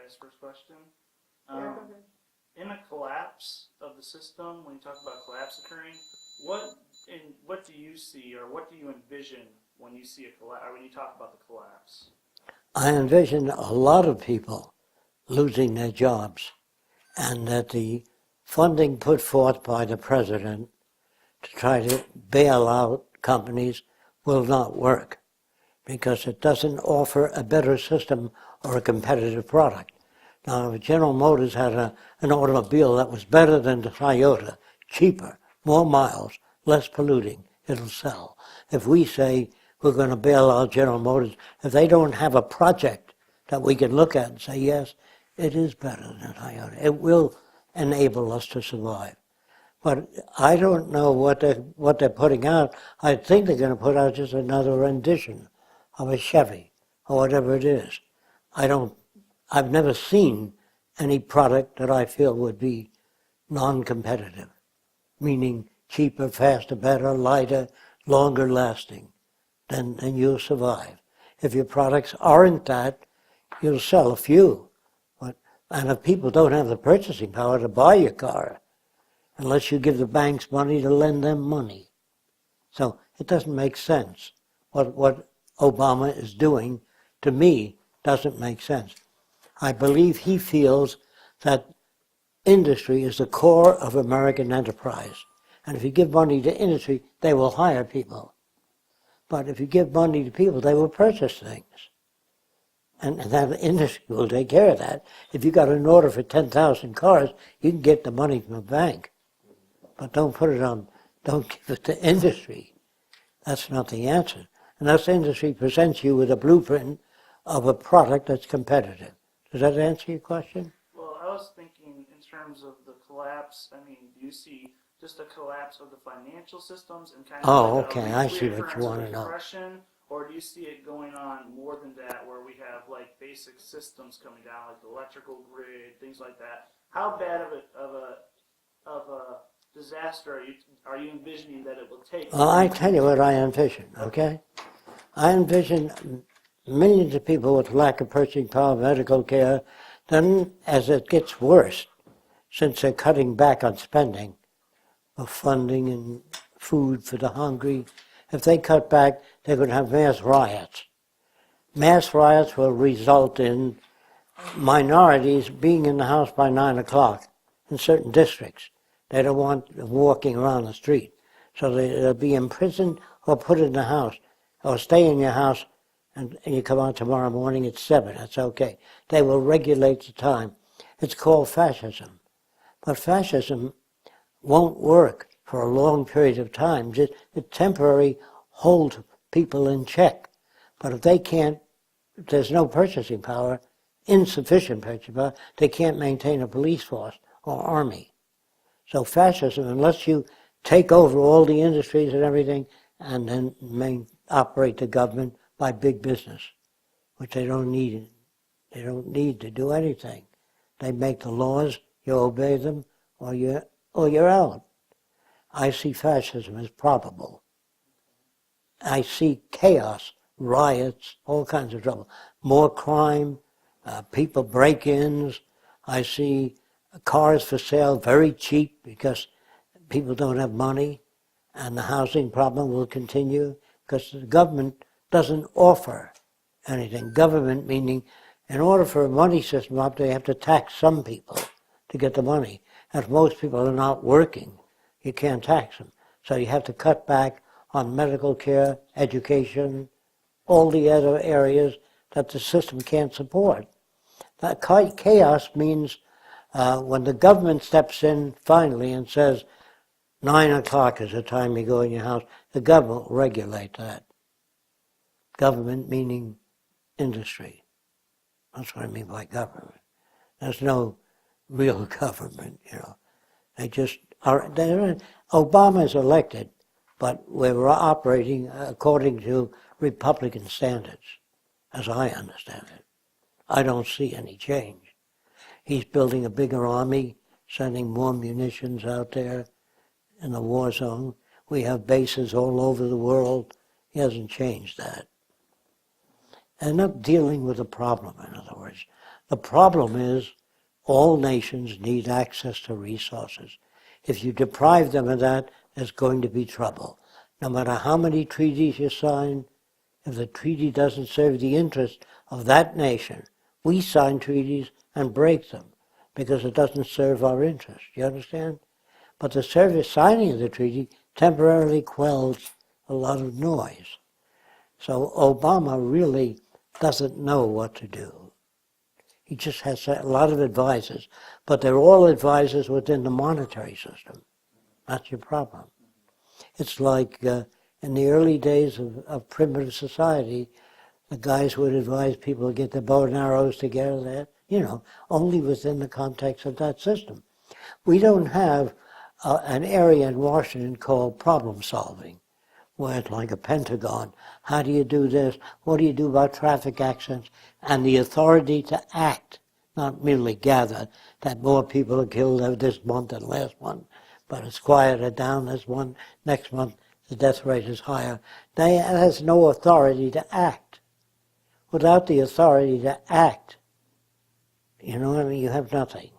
ask first question? Yeah, go ahead. In a collapse of the system, when you talk about collapse occurring, what do you see or what do you envision when you see a collapse, or when you talk about the collapse? I envision a lot of people losing their jobs, and that the funding put forth by the president to try to bail out companies will not work, because it doesn't offer a better system or a competitive product. Now, if General Motors had an automobile that was better than the Toyota, cheaper, more miles, less polluting, it'll sell. If we say we're going to bail out General Motors, if they don't have a project that we can look at and say, yes, it is better than Toyota, it will enable us to survive. But I don't know what they're putting out. I think they're going to put out just another rendition of a Chevy or whatever it is. I've never seen any product that I feel would be non-competitive, meaning cheaper, faster, better, lighter, longer lasting, then you'll survive. If your products aren't that, you'll sell a few. And if people don't have the purchasing power to buy your car, unless you give the banks money to lend them money. So it doesn't make sense. What Obama is doing, to me, doesn't make sense. I believe he feels that industry is the core of American enterprise. And if you give money to industry, they will hire people. But if you give money to people, they will purchase things. And that industry will take care of that. If you got an order for 10,000 cars, you can get the money from a bank. But don't give it to industry. That's not the answer. Unless industry presents you with a blueprint of a product that's competitive. Does that answer your question? Well, I was thinking in terms of the collapse, I mean, do you see just a collapse of the financial systems and kind of like okay, I see what you want to know. Depression, or do you see it going on more than that, where we have like basic systems coming down, like the electrical grid, things like that? How bad of a disaster are you envisioning that it will take? Well, I tell you what I envision, okay? I envision millions of people with lack of purchasing power, medical care. Then, as it gets worse, since they're cutting back on spending of funding and food for the hungry, if they cut back, they're going to have mass riots. Mass riots will result in minorities being in the house by 9 o'clock in certain districts. They don't want them walking around the street. So they'll be imprisoned or put in the house, or stay in your house, and you come out tomorrow morning at 7. That's okay. They will regulate the time. It's called fascism. But fascism won't work for a long period of time. Just it temporarily holds people in check. But if they can't, if there's no purchasing power, insufficient purchasing power, they can't maintain a police force or army. So fascism, unless you take over all the industries and everything, and then operate the government by big business, which they don't need. They don't need to do anything. They make the laws, you obey them, or you're out. I see fascism as probable. I see chaos, riots, all kinds of trouble. More crime, people break-ins. I see cars for sale very cheap because people don't have money, and the housing problem will continue because the government doesn't offer anything. Government meaning, in order for a money system up, they have to tax some people to get the money. And if most people are not working, you can't tax them. So you have to cut back on medical care, education, all the other areas that the system can't support. That chaos means when the government steps in finally and says, 9 o'clock is the time you go in your house, the government will regulate that. Government meaning industry. That's what I mean by government. There's no real government, you know. They just are. Obama's elected, but we're operating according to Republican standards, as I understand it. I don't see any change. He's building a bigger army, sending more munitions out there in the war zone. We have bases all over the world. He hasn't changed that. They're not dealing with a problem, in other words. The problem is all nations need access to resources. If you deprive them of that, there's going to be trouble. No matter how many treaties you sign, if the treaty doesn't serve the interest of that nation, we sign treaties and break them because it doesn't serve our interest. You understand? But the signing of the treaty temporarily quells a lot of noise. So Obama really doesn't know what to do. He just has a lot of advisors, but they're all advisors within the monetary system. That's your problem. It's like in the early days of primitive society, the guys would advise people to get their bow and arrows together, only within the context of that system. We don't have an area in Washington called problem solving, where it's like a Pentagon. How do you do this? What do you do about traffic accidents? And the authority to act, not merely gather that more people are killed this month than last month, but it's quieted down this month. Next month, the death rate is higher. They has no authority to act. Without the authority to act, you have nothing.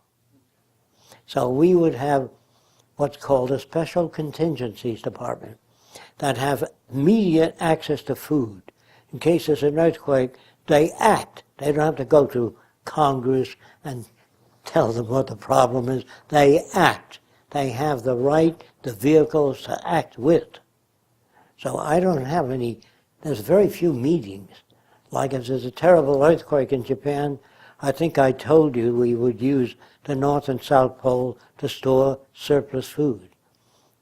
So we would have what's called a special contingencies department that have immediate access to food. In case there's an earthquake, they act. They don't have to go to Congress and tell them what the problem is. They act. They have the right, the vehicles to act with. So I don't have there's very few meetings. Like if there's a terrible earthquake in Japan, I think I told you we would use the North and South Pole to store surplus food.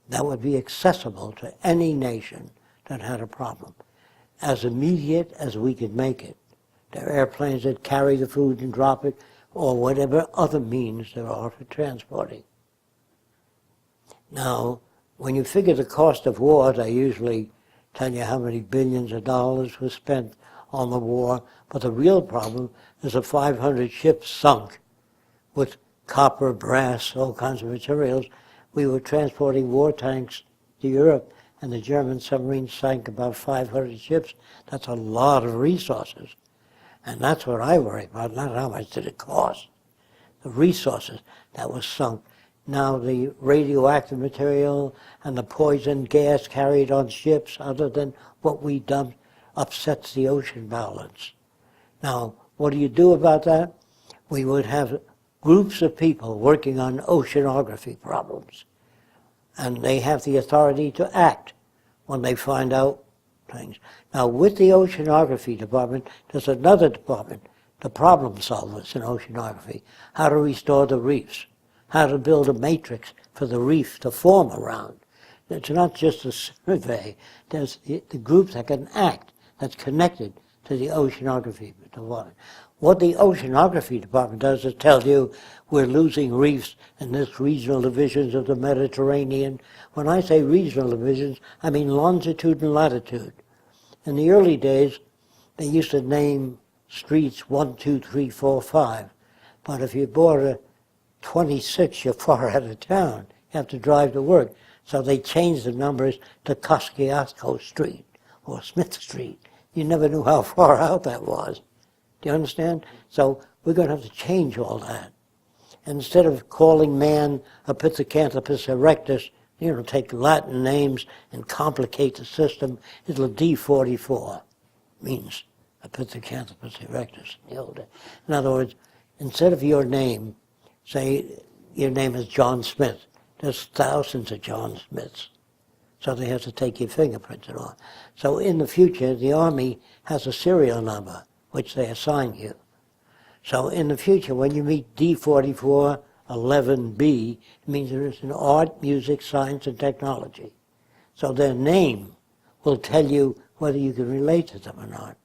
That would be accessible to any nation that had a problem, as immediate as we could make it. There are airplanes that carry the food and drop it, or whatever other means there are for transporting. Now, when you figure the cost of war, they usually tell you how many billions of dollars was spent on the war, but the real problem is the 500 ships sunk with copper, brass, all kinds of materials. We were transporting war tanks to Europe, and the German submarines sank about 500 ships. That's a lot of resources. And that's what I worry about, not how much did it cost. The resources that was sunk. Now the radioactive material and the poison gas carried on ships, other than what we dumped, upsets the ocean balance. Now, what do you do about that? We would have groups of people working on oceanography problems, and they have the authority to act when they find out things. Now, with the oceanography department, there's another department, the problem solvers in oceanography, how to restore the reefs, how to build a matrix for the reef to form around. It's not just a survey, there's the group that can act, that's connected to the oceanography department. What the oceanography department does is tell you we're losing reefs in this regional divisions of the Mediterranean. When I say regional divisions, I mean longitude and latitude. In the early days, they used to name streets 1, 2, 3, 4, 5. But if you bought a 26, you're far out of town. You have to drive to work. So they changed the numbers to Kosciuszko Street or Smith Street. You never knew how far out that was. Do you understand? So we're going to have to change all that. Instead of calling man a Pithecanthropus erectus, take Latin names and complicate the system, it'll D44, means a Pithecanthropus erectus in the old days. In other words, instead of your name, say your name is John Smith. There's thousands of John Smiths. So they have to take your fingerprints and all. So in the future, the Army has a serial number, which they assign you. So in the future, when you meet D44 11B, it means there is an art, music, science, and technology. So their name will tell you whether you can relate to them or not.